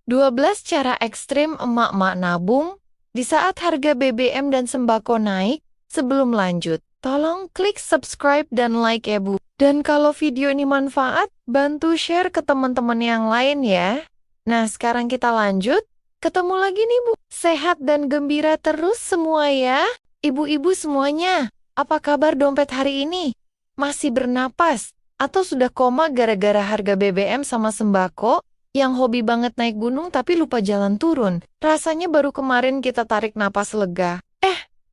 12 cara ekstrim emak-emak nabung di saat harga BBM dan sembako naik. Sebelum lanjut, tolong klik subscribe dan like ya Bu. Dan kalau video ini manfaat, bantu share ke teman-teman yang lain ya. Nah, sekarang kita lanjut. Ketemu lagi nih Bu. Sehat dan gembira terus semua ya. Ibu-ibu semuanya, apa kabar dompet hari ini? Masih bernapas? Atau sudah koma gara-gara harga BBM sama sembako? Yang hobi banget naik gunung tapi lupa jalan turun. Rasanya baru kemarin kita tarik napas lega.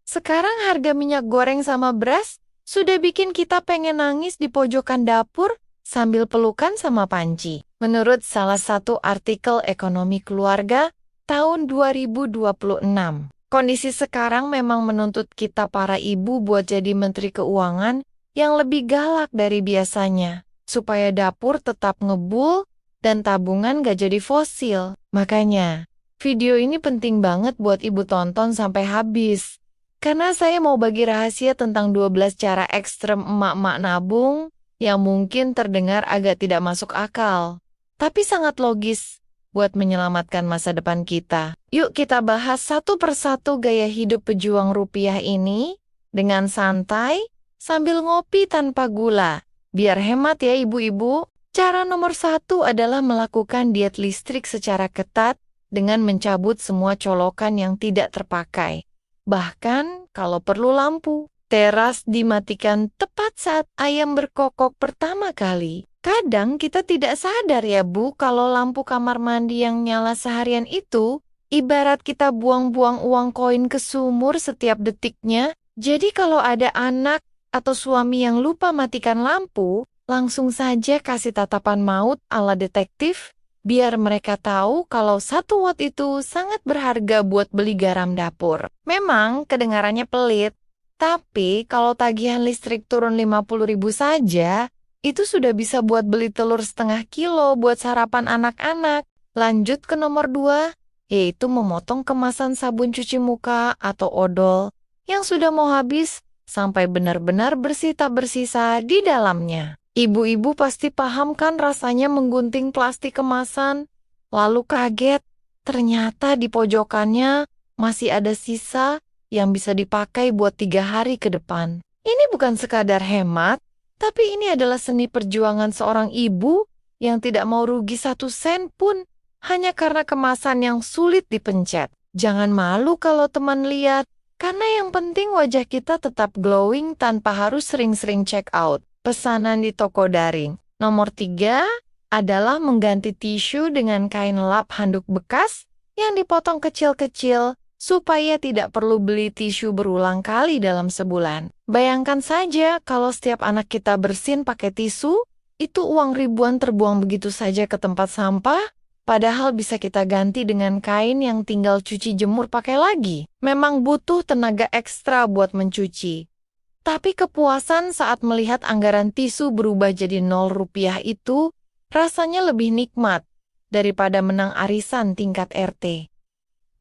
Sekarang harga minyak goreng sama beras sudah bikin kita pengen nangis di pojokan dapur sambil pelukan sama panci. Menurut salah satu artikel ekonomi keluarga tahun 2026, kondisi sekarang memang menuntut kita para ibu buat jadi menteri keuangan yang lebih galak dari biasanya, supaya dapur tetap ngebul dan tabungan gak jadi fosil. Makanya, video ini penting banget buat ibu tonton sampai habis. Karena saya mau bagi rahasia tentang 12 cara ekstrem emak-emak nabung yang mungkin terdengar agak tidak masuk akal, tapi sangat logis buat menyelamatkan masa depan kita. Yuk kita bahas satu persatu gaya hidup pejuang rupiah ini dengan santai sambil ngopi tanpa gula. Biar hemat ya ibu-ibu. Cara nomor 1 adalah melakukan diet listrik secara ketat dengan mencabut semua colokan yang tidak terpakai. Bahkan kalau perlu lampu, teras dimatikan tepat saat ayam berkokok pertama kali. Kadang kita tidak sadar ya Bu, kalau lampu kamar mandi yang nyala seharian itu, ibarat kita buang-buang uang koin ke sumur setiap detiknya. Jadi kalau ada anak atau suami yang lupa matikan lampu, langsung saja kasih tatapan maut ala detektif, biar mereka tahu kalau 1 watt itu sangat berharga buat beli garam dapur. Memang kedengarannya pelit, tapi kalau tagihan listrik turun 50.000 saja, itu sudah bisa buat beli telur setengah kilo buat sarapan anak-anak. Lanjut ke nomor 2, yaitu memotong kemasan sabun cuci muka atau odol yang sudah mau habis sampai benar-benar bersih tak bersisa di dalamnya. Ibu-ibu pasti paham kan rasanya menggunting plastik kemasan, lalu kaget, ternyata di pojokannya masih ada sisa yang bisa dipakai buat 3 hari ke depan. Ini bukan sekadar hemat, tapi ini adalah seni perjuangan seorang ibu yang tidak mau rugi 1 sen pun hanya karena kemasan yang sulit dipencet. Jangan malu kalau teman lihat, karena yang penting wajah kita tetap glowing tanpa harus sering-sering check out pesanan di toko daring. Nomor 3 adalah mengganti tisu dengan kain lap handuk bekas yang dipotong kecil-kecil supaya tidak perlu beli tisu berulang kali dalam sebulan. Bayangkan saja kalau setiap anak kita bersin pakai tisu, itu uang ribuan terbuang begitu saja ke tempat sampah, padahal bisa kita ganti dengan kain yang tinggal cuci jemur pakai lagi. Memang butuh tenaga ekstra buat mencuci. Tapi kepuasan saat melihat anggaran tisu berubah jadi 0 rupiah itu rasanya lebih nikmat daripada menang arisan tingkat RT.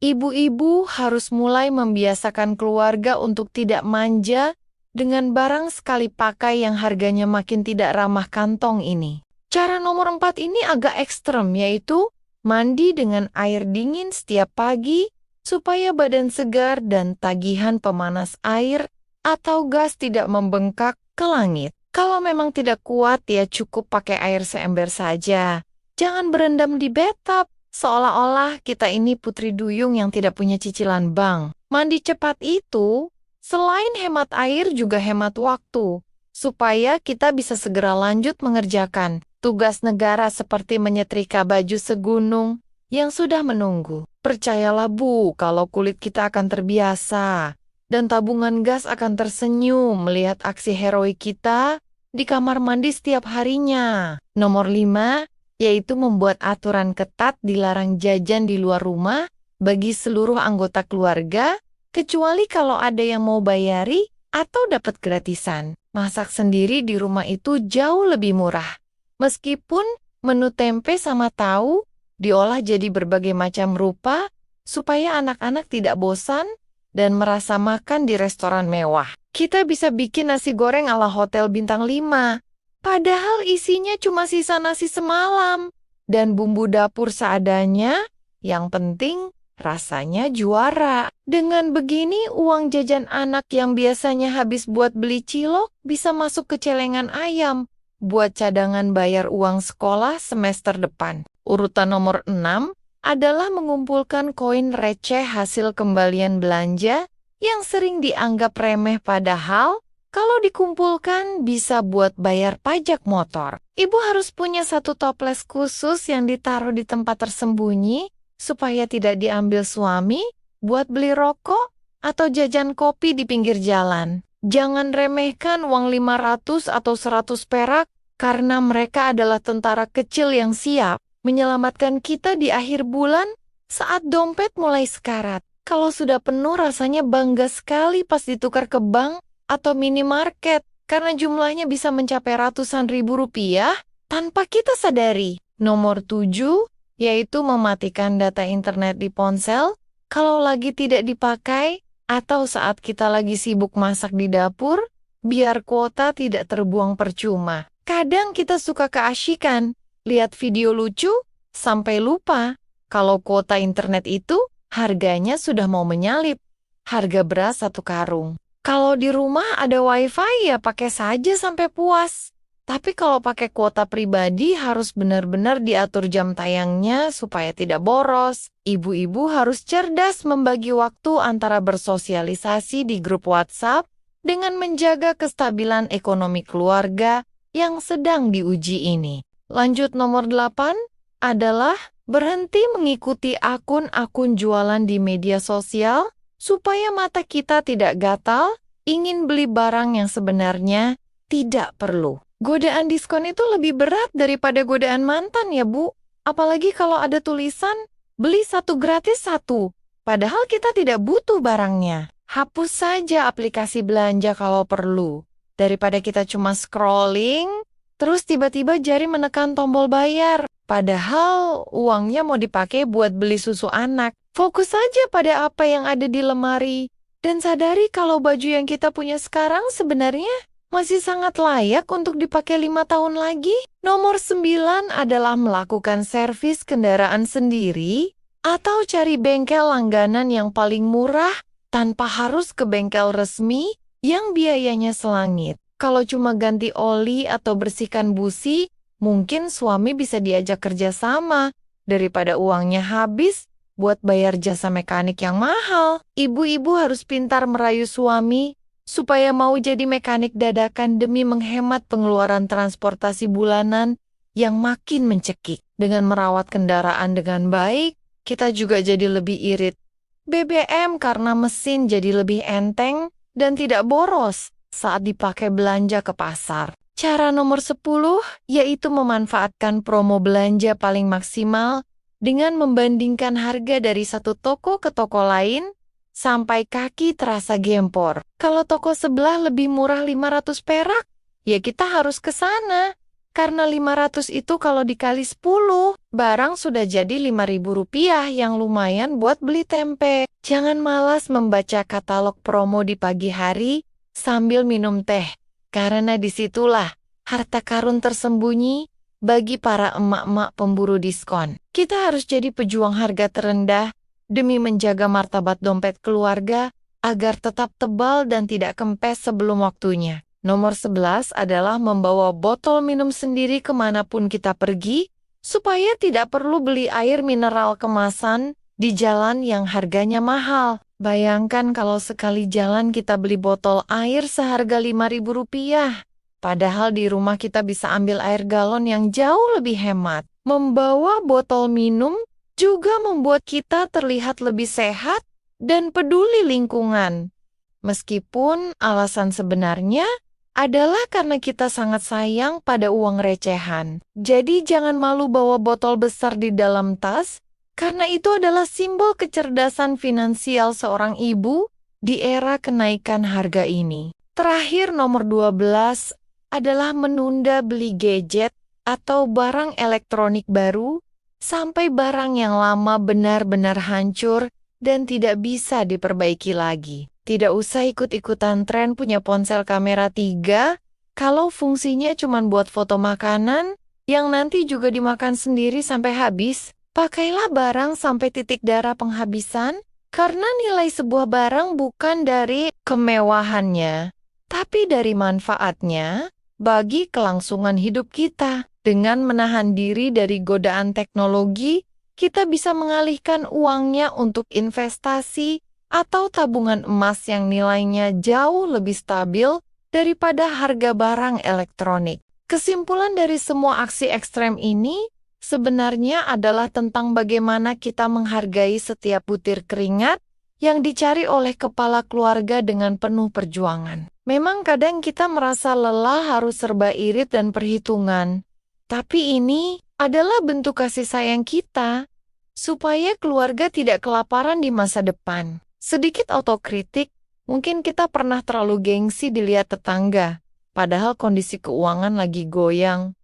Ibu-ibu harus mulai membiasakan keluarga untuk tidak manja dengan barang sekali pakai yang harganya makin tidak ramah kantong ini. Cara nomor 4 ini agak ekstrem, yaitu mandi dengan air dingin setiap pagi supaya badan segar dan tagihan pemanas air atau gas tidak membengkak ke langit. Kalau memang tidak kuat ya cukup pakai air seember saja. Jangan berendam di bathtub, seolah-olah kita ini putri duyung yang tidak punya cicilan bank. Mandi cepat itu selain hemat air juga hemat waktu, supaya kita bisa segera lanjut mengerjakan tugas negara seperti menyetrika baju segunung yang sudah menunggu. Percayalah Bu, kalau kulit kita akan terbiasa. Dan tabungan gas akan tersenyum melihat aksi heroik kita di kamar mandi setiap harinya. Nomor 5, yaitu membuat aturan ketat dilarang jajan di luar rumah bagi seluruh anggota keluarga, kecuali kalau ada yang mau bayari atau dapat gratisan. Masak sendiri di rumah itu jauh lebih murah. Meskipun menu tempe sama tahu diolah jadi berbagai macam rupa supaya anak-anak tidak bosan dan merasa makan di restoran mewah. Kita bisa bikin nasi goreng ala hotel bintang 5, padahal isinya cuma sisa nasi semalam dan bumbu dapur seadanya Yang penting, rasanya juara. Dengan begini, uang jajan anak yang biasanya habis buat beli cilok bisa masuk ke celengan ayam buat cadangan bayar uang sekolah semester depan. Urutan nomor 6 adalah mengumpulkan koin receh hasil kembalian belanja yang sering dianggap remeh padahal kalau dikumpulkan bisa buat bayar pajak motor. Ibu harus punya satu toples khusus yang ditaruh di tempat tersembunyi supaya tidak diambil suami buat beli rokok atau jajan kopi di pinggir jalan. Jangan remehkan uang 500 atau 100 perak karena mereka adalah tentara kecil yang siap menyelamatkan kita di akhir bulan saat dompet mulai sekarat. Kalau sudah penuh rasanya bangga sekali pas ditukar ke bank atau minimarket karena jumlahnya bisa mencapai ratusan ribu rupiah tanpa kita sadari. Nomor 7 yaitu mematikan data internet di ponsel kalau lagi tidak dipakai atau saat kita lagi sibuk masak di dapur, biar kuota tidak terbuang percuma. Kadang kita suka keasyikan, lihat video lucu, sampai lupa kalau kuota internet itu harganya sudah mau menyalip. Harga beras 1 karung. Kalau di rumah ada wifi ya pakai saja sampai puas. Tapi kalau pakai kuota pribadi harus benar-benar diatur jam tayangnya supaya tidak boros. Ibu-ibu harus cerdas membagi waktu antara bersosialisasi di grup WhatsApp dengan menjaga kestabilan ekonomi keluarga yang sedang diuji ini. Lanjut nomor 8 adalah berhenti mengikuti akun-akun jualan di media sosial supaya mata kita tidak gatal ingin beli barang yang sebenarnya tidak perlu. Godaan diskon itu lebih berat daripada godaan mantan ya Bu. Apalagi kalau ada tulisan, beli 1 gratis 1. Padahal kita tidak butuh barangnya. Hapus saja aplikasi belanja kalau perlu. Daripada kita cuma scrolling, terus tiba-tiba jari menekan tombol bayar. Padahal uangnya mau dipakai buat beli susu anak. Fokus saja pada apa yang ada di lemari. Dan sadari kalau baju yang kita punya sekarang sebenarnya masih sangat layak untuk dipakai 5 tahun lagi. Nomor 9 adalah melakukan servis kendaraan sendiri atau cari bengkel langganan yang paling murah tanpa harus ke bengkel resmi yang biayanya selangit. Kalau cuma ganti oli atau bersihkan busi, mungkin suami bisa diajak kerja sama daripada uangnya habis buat bayar jasa mekanik yang mahal. Ibu-ibu harus pintar merayu suami supaya mau jadi mekanik dadakan demi menghemat pengeluaran transportasi bulanan yang makin mencekik. Dengan merawat kendaraan dengan baik, kita juga jadi lebih irit. BBM karena mesin jadi lebih enteng dan tidak boros saat dipakai belanja ke pasar. Cara nomor 10 yaitu memanfaatkan promo belanja paling maksimal dengan membandingkan harga dari satu toko ke toko lain sampai kaki terasa gempor. Kalau toko sebelah lebih murah 500 perak, ya kita harus ke sana. Karena 500 itu kalau dikali 10, barang sudah jadi 5.000 rupiah yang lumayan buat beli tempe. Jangan malas membaca katalog promo di pagi hari sambil minum teh, karena disitulah harta karun tersembunyi bagi para emak-emak pemburu diskon. Kita harus jadi pejuang harga terendah demi menjaga martabat dompet keluarga agar tetap tebal dan tidak kempes sebelum waktunya. Nomor 11 adalah membawa botol minum sendiri kemanapun kita pergi, supaya tidak perlu beli air mineral kemasan di jalan yang harganya mahal. Bayangkan kalau sekali jalan kita beli botol air seharga 5.000 rupiah, padahal di rumah kita bisa ambil air galon yang jauh lebih hemat. Membawa botol minum juga membuat kita terlihat lebih sehat dan peduli lingkungan. Meskipun alasan sebenarnya adalah karena kita sangat sayang pada uang recehan. Jadi jangan malu bawa botol besar di dalam tas, karena itu adalah simbol kecerdasan finansial seorang ibu di era kenaikan harga ini. Terakhir nomor 12 adalah menunda beli gadget atau barang elektronik baru sampai barang yang lama benar-benar hancur dan tidak bisa diperbaiki lagi. Tidak usah ikut-ikutan tren punya ponsel kamera 3 kalau fungsinya cuma buat foto makanan yang nanti juga dimakan sendiri sampai habis. Pakailah barang sampai titik darah penghabisan, karena nilai sebuah barang bukan dari kemewahannya, tapi dari manfaatnya bagi kelangsungan hidup kita. Dengan menahan diri dari godaan teknologi, kita bisa mengalihkan uangnya untuk investasi atau tabungan emas yang nilainya jauh lebih stabil daripada harga barang elektronik. Kesimpulan dari semua aksi ekstrem ini sebenarnya adalah tentang bagaimana kita menghargai setiap butir keringat yang dicari oleh kepala keluarga dengan penuh perjuangan. Memang kadang kita merasa lelah harus serba irit dan perhitungan, tapi ini adalah bentuk kasih sayang kita supaya keluarga tidak kelaparan di masa depan. Sedikit autokritik, mungkin kita pernah terlalu gengsi dilihat tetangga, padahal kondisi keuangan lagi goyang.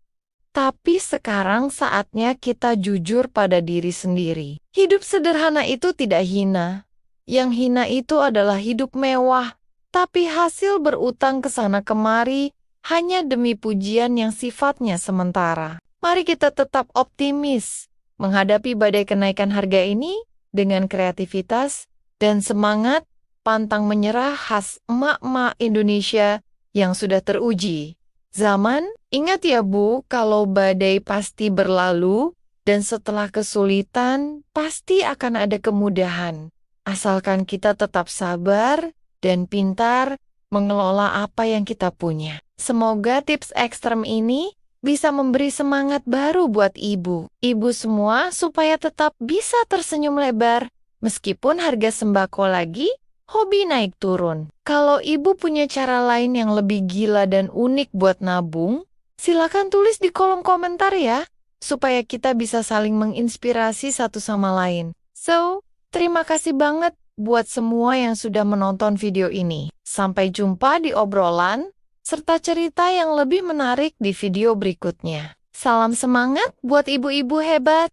Tapi sekarang saatnya kita jujur pada diri sendiri. Hidup sederhana itu tidak hina. Yang hina itu adalah hidup mewah, tapi hasil berutang ke sana kemari hanya demi pujian yang sifatnya sementara. Mari kita tetap optimis menghadapi badai kenaikan harga ini dengan kreativitas dan semangat pantang menyerah khas emak-emak Indonesia yang sudah teruji. Zaman, ingat ya Bu, kalau badai pasti berlalu dan setelah kesulitan pasti akan ada kemudahan. Asalkan kita tetap sabar dan pintar mengelola apa yang kita punya. Semoga tips ekstrem ini bisa memberi semangat baru buat ibu semua supaya tetap bisa tersenyum lebar meskipun harga sembako lagi hobi naik turun. Kalau ibu punya cara lain yang lebih gila dan unik buat nabung, silakan tulis di kolom komentar ya, supaya kita bisa saling menginspirasi satu sama lain. So, terima kasih banget buat semua yang sudah menonton video ini. Sampai jumpa di obrolan serta cerita yang lebih menarik di video berikutnya. Salam semangat buat ibu-ibu hebat!